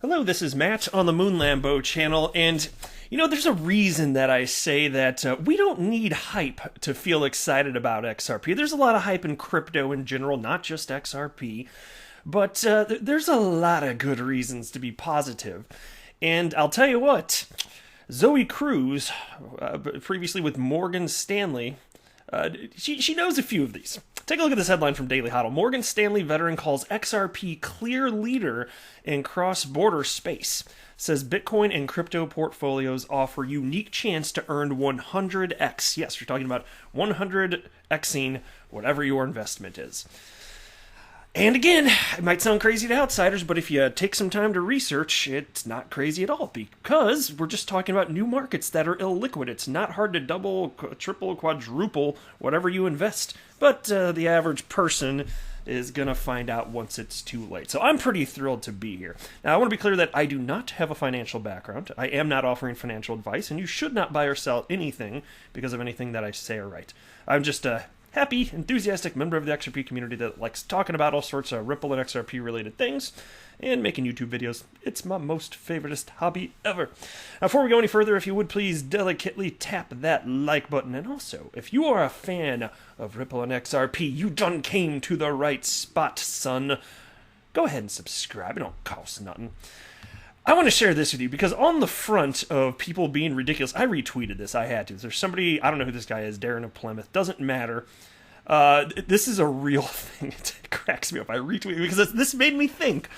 Hello, this is Matt on the Moon Lambo channel, and there's a reason that I say that we don't need hype to feel excited about XRP. There's a lot of hype in crypto in general, not just XRP, but there's a lot of good reasons to be positive. And I'll tell you what, Zoe Cruz, previously with Morgan Stanley, she knows a few of these. Take a look at this headline from Daily Hodl. Morgan Stanley veteran calls XRP clear leader in cross-border space. Says Bitcoin and crypto portfolios offer unique chance to earn 100x. Yes, you're talking about 100xing whatever your investment is. And again, it might sound crazy to outsiders, but if you take some time to research, it's not crazy at all, because we're just talking about new markets that are illiquid. It's not hard to double, triple, quadruple whatever you invest, but the average person is going to find out once it's too late. So I'm pretty thrilled to be here. Now, I want to be clear that I do not have a financial background. I am not offering financial advice, and you should not buy or sell anything because of anything that I say or write. I'm just a happy, enthusiastic member of the Xrp community that likes talking about all sorts of Ripple and XRP related things and making YouTube videos. It's my most favoriteest hobby ever. Now, before we go any further, if you would please delicately tap that like button. And also, if you are a fan of Ripple and XRP, you done came to the right spot, son. Go ahead and subscribe. It don't cost nothing. I want to share this with you because on the front of people being ridiculous, I retweeted this. I had to. There's somebody, I don't know who this guy is, Darren of Plymouth. Doesn't matter. This is a real thing. It cracks me up. I retweeted because this made me think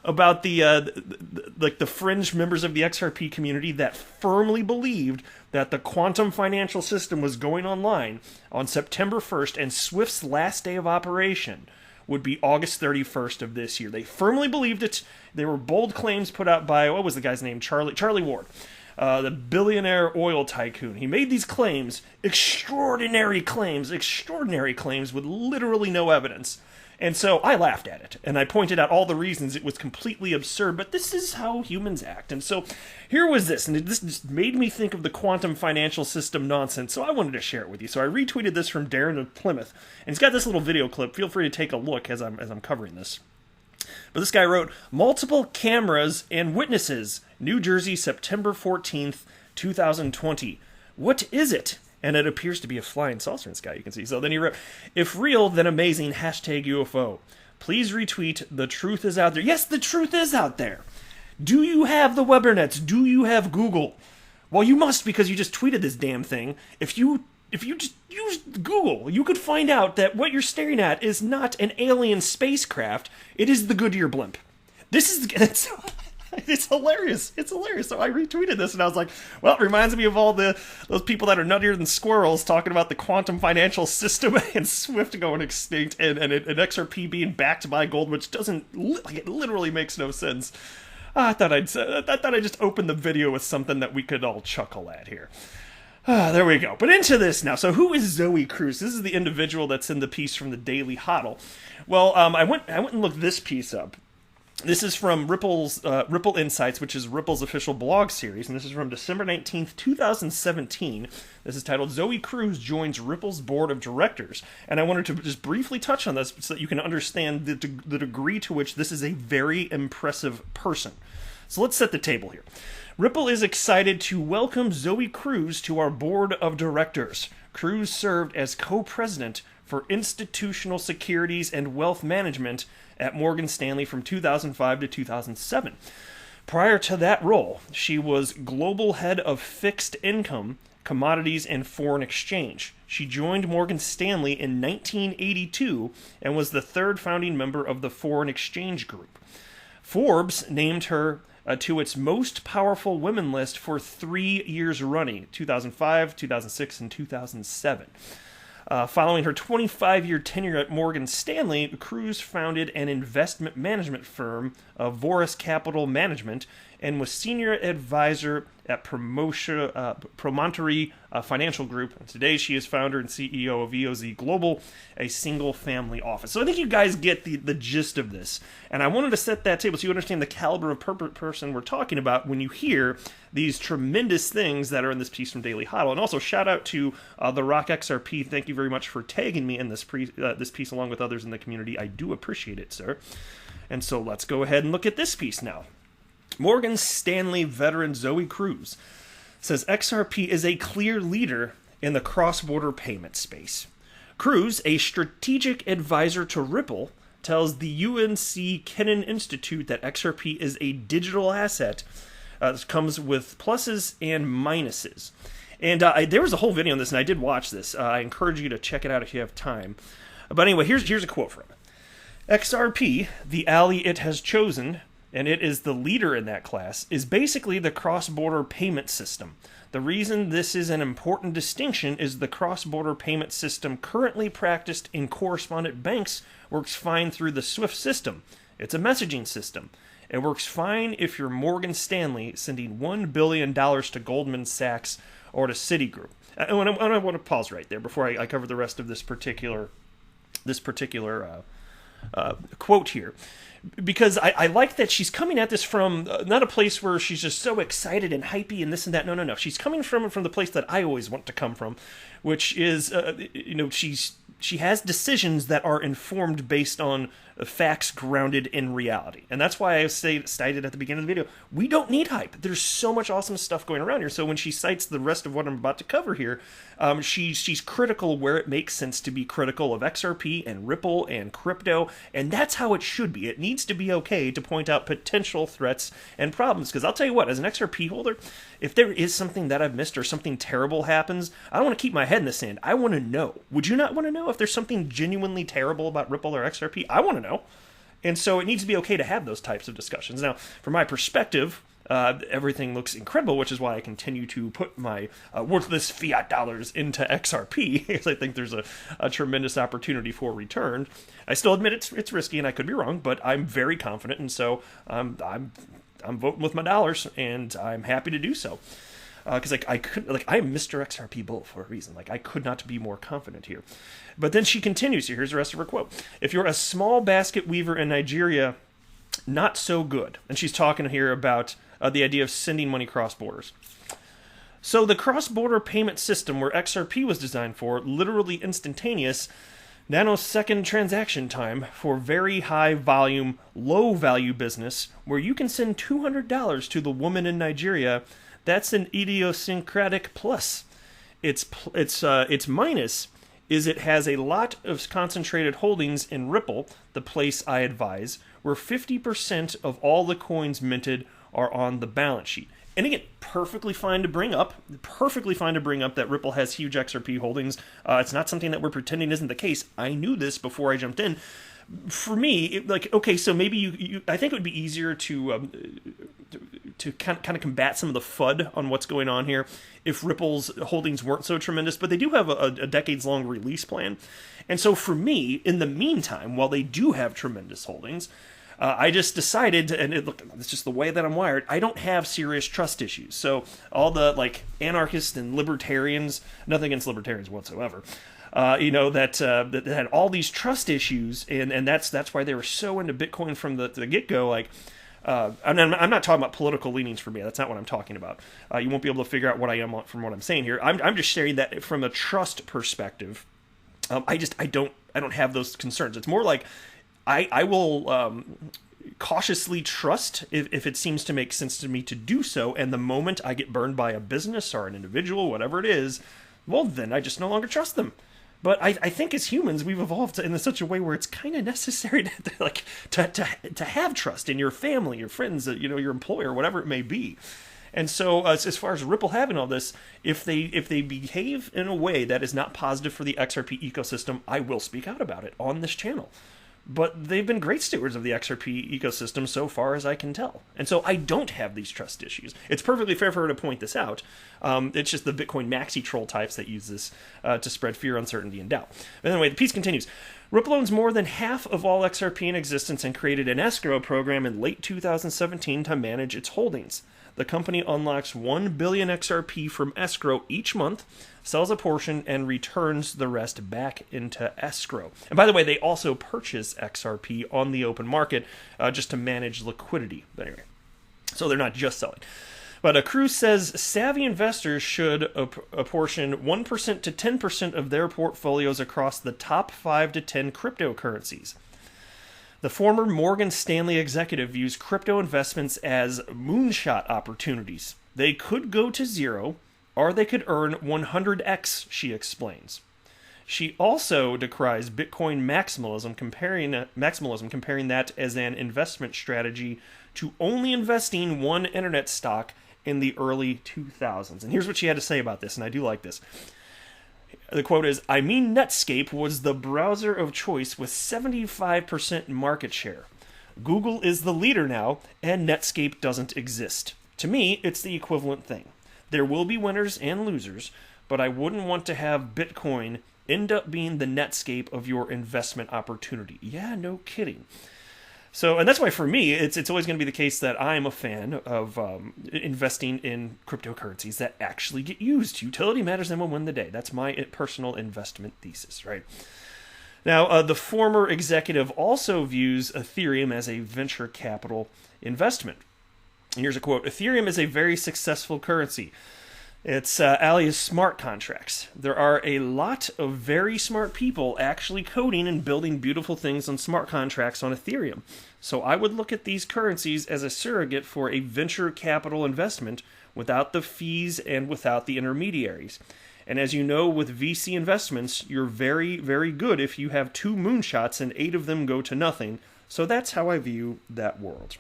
about the fringe members of the XRP community that firmly believed that the quantum financial system was going online on September 1st and Swift's last day of operation would be August 31st of this year. They firmly believed it. There were bold claims put out by, what was the guy's name? Charlie Ward, the billionaire oil tycoon. He made these claims, extraordinary claims with literally no evidence. And so I laughed at it, and I pointed out all the reasons it was completely absurd, but this is how humans act. And so here was this, and this just made me think of the quantum financial system nonsense, so I wanted to share it with you. So I retweeted this from Darren of Plymouth, and he's got this little video clip. Feel free to take a look as I'm covering this. But this guy wrote, multiple cameras and witnesses, New Jersey, September 14th, 2020. What is it? And it appears to be a flying saucer in the sky, you can see. So then he wrote, if real, then amazing, hashtag UFO. Please retweet, the truth is out there. Yes, the truth is out there. Do you have the Webernets? Do you have Google? Well, you must, because you just tweeted this damn thing. If you just use Google, you could find out that what you're staring at is not an alien spacecraft. It is the Goodyear blimp. It's hilarious. It's hilarious. So I retweeted this, and I was like, well, it reminds me of all those people that are nuttier than squirrels talking about the quantum financial system and Swift going extinct and XRP being backed by gold, which it literally makes no sense. I thought I'd just open the video with something that we could all chuckle at here. There we go. But into this now. So who is Zoe Cruz? This is the individual that's in the piece from the Daily Hodl. Well, I went and looked this piece up. This is from Ripple Insights, which is Ripple's official blog series, and this is from December 19th, 2017. This is titled, Zoe Cruz Joins Ripple's Board of Directors. And I wanted to just briefly touch on this so that you can understand the degree to which this is a very impressive person. So let's set the table here. Ripple is excited to welcome Zoe Cruz to our Board of Directors. Cruz served as co-president for Institutional Securities and Wealth Management at Morgan Stanley from 2005 to 2007. Prior to that role, she was global head of fixed income, commodities, and foreign exchange. She joined Morgan Stanley in 1982 and was the third founding member of the foreign exchange group. Forbes named her to its most powerful women list for 3 years running, 2005, 2006, and 2007. Following her 25-year tenure at Morgan Stanley, Cruz founded an investment management firm, Voris Capital Management, and was senior advisor at Promontory Financial Group. And today she is founder and CEO of EOZ Global, a single-family office. So I think you guys get the gist of this. And I wanted to set that table so you understand the caliber of person we're talking about when you hear these tremendous things that are in this piece from Daily Hodl. And also shout out to The Rock XRP. Thank you very much for tagging me in this piece along with others in the community. I do appreciate it, sir. And so let's go ahead and look at this piece now. Morgan Stanley veteran Zoe Cruz says XRP is a clear leader in the cross-border payment space. Cruz, a strategic advisor to Ripple, tells the UNC Kennan Institute that XRP is a digital asset that comes with pluses and minuses. And there was a whole video on this, and I did watch this. I encourage you to check it out if you have time. But anyway, here's a quote from it. XRP, the ally it has chosen, and it is the leader in that class, is basically the cross-border payment system. The reason this is an important distinction is the cross-border payment system currently practiced in correspondent banks works fine through the SWIFT system. It's a messaging system. It works fine if you're Morgan Stanley sending $1 billion to Goldman Sachs or to Citigroup. I want to pause right there before I cover the rest of this particular quote here. Because I like that she's coming at this from not a place where she's just so excited and hypey and this and that. No. She's coming from the place that I always want to come from, which is, she has decisions that are informed based on facts grounded in reality. And that's why I stated at the beginning of the video, we don't need hype. There's so much awesome stuff going around here. So when she cites the rest of what I'm about to cover here, she's critical where it makes sense to be critical of XRP and Ripple and crypto. And that's how it should be. It needs to be okay to point out potential threats and problems. Because I'll tell you what, as an XRP holder, if there is something that I've missed or something terrible happens, I don't want to keep my head in the sand. I want to know. Would you not want to know if there's something genuinely terrible about Ripple or XRP? I want to know. And so it needs to be okay to have those types of discussions. Now, from my perspective, everything looks incredible, which is why I continue to put my worthless fiat dollars into XRP, because I think there's a tremendous opportunity for return. I still admit it's risky, and I could be wrong, but I'm very confident, and so I'm voting with my dollars, and I'm happy to do so. Because I'm Mr. XRP Bull for a reason. I could not be more confident here. But then she continues here. Here's the rest of her quote. If you're a small basket weaver in Nigeria, not so good. And she's talking here about the idea of sending money cross borders. So the cross-border payment system where XRP was designed for, literally instantaneous, nanosecond transaction time for very high volume, low value business, where you can send $200 to the woman in Nigeria. That's an idiosyncratic plus. Its minus is it has a lot of concentrated holdings in Ripple, the place I advise, where 50% of all the coins minted are on the balance sheet. And again, perfectly fine to bring up that Ripple has huge XRP holdings. It's not something that we're pretending isn't the case. I knew this before I jumped in. For me, okay, so maybe I think it would be easier to kind of combat some of the FUD on what's going on here if Ripple's holdings weren't so tremendous, but they do have a decades-long release plan. And so for me, in the meantime, while they do have tremendous holdings, I just decided, and it's just the way that I'm wired, I don't have serious trust issues. So all the anarchists and libertarians, nothing against libertarians whatsoever, that had all these trust issues, and that's why they were so into Bitcoin from the get-go. I'm not talking about political leanings for me. That's not what I'm talking about. You won't be able to figure out what I am from what I'm saying here. I'm just sharing that from a trust perspective. I don't have those concerns. It's more like I will cautiously trust if it seems to make sense to me to do so, and the moment I get burned by a business or an individual, whatever it is, well, then I just no longer trust them. But I think as humans, we've evolved in such a way where it's kind of necessary to have trust in your family, your friends, your employer, whatever it may be. And so as far as Ripple having all this, if they behave in a way that is not positive for the XRP ecosystem, I will speak out about it on this channel. But they've been great stewards of the XRP ecosystem so far as I can tell. And so I don't have these trust issues. It's perfectly fair for her to point this out. It's just the Bitcoin maxi troll types that use this to spread fear, uncertainty, and doubt. But anyway, the piece continues. Ripple owns more than half of all XRP in existence and created an escrow program in late 2017 to manage its holdings. The company unlocks 1 billion XRP from escrow each month, sells a portion, and returns the rest back into escrow. And by the way, they also purchase XRP on the open market just to manage liquidity. But anyway, so they're not just selling. But Cruz says savvy investors should apportion 1% to 10% of their portfolios across the top 5 to 10 cryptocurrencies. The former Morgan Stanley executive views crypto investments as moonshot opportunities. They could go to zero, or they could earn 100x, she explains. She also decries Bitcoin maximalism, comparing that as an investment strategy to only investing one internet stock in the early 2000s. And here's what she had to say about this, and I do like this. The quote is, "I mean, Netscape was the browser of choice with 75% market share. Google is the leader now, and Netscape doesn't exist. To me, it's the equivalent thing. There will be winners and losers, but I wouldn't want to have Bitcoin end up being the Netscape of your investment opportunity." Yeah, no kidding. So, and that's why for me, it's always going to be the case that I'm a fan of investing in cryptocurrencies that actually get used. Utility matters and will win the day. That's my personal investment thesis, right? Now, the former executive also views Ethereum as a venture capital investment. And here's a quote: "Ethereum is a very successful currency. It's alias smart contracts. There are a lot of very smart people actually coding and building beautiful things on smart contracts on Ethereum. So I would look at these currencies as a surrogate for a venture capital investment without the fees and without the intermediaries. And as you know, with VC investments, you're very, very good if you have 2 moonshots and 8 of them go to nothing. So that's how I view that world."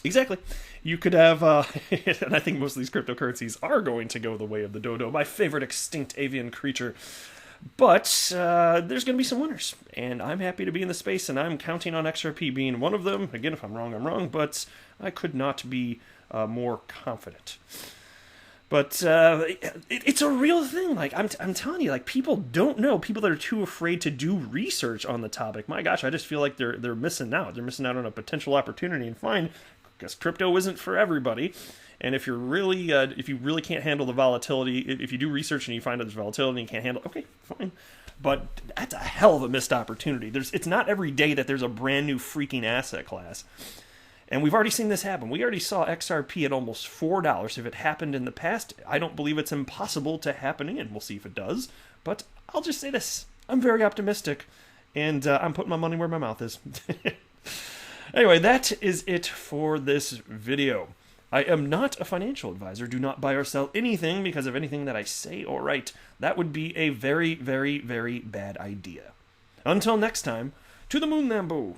Exactly. You could have, and I think most of these cryptocurrencies are going to go the way of the dodo, my favorite extinct avian creature. But there's going to be some winners, and I'm happy to be in the space, and I'm counting on XRP being one of them. Again, if I'm wrong, but I could not be more confident. But it's a real thing. Like I'm telling you, like people don't know. People that are too afraid to do research on the topic. My gosh, I just feel like they're missing out. They're missing out on a potential opportunity. And fine, because crypto isn't for everybody. And if you really can't handle the volatility, if you do research and you find out there's volatility and you can't handle, okay, fine. But that's a hell of a missed opportunity. It's not every day that there's a brand new freaking asset class. And we've already seen this happen. We already saw XRP at almost $4. If it happened in the past, I don't believe it's impossible to happen again. We'll see if it does. But I'll just say this. I'm very optimistic. And I'm putting my money where my mouth is. Anyway, that is it for this video. I am not a financial advisor. Do not buy or sell anything because of anything that I say or write. That would be a very, very, very bad idea. Until next time, to the moon, Lambo.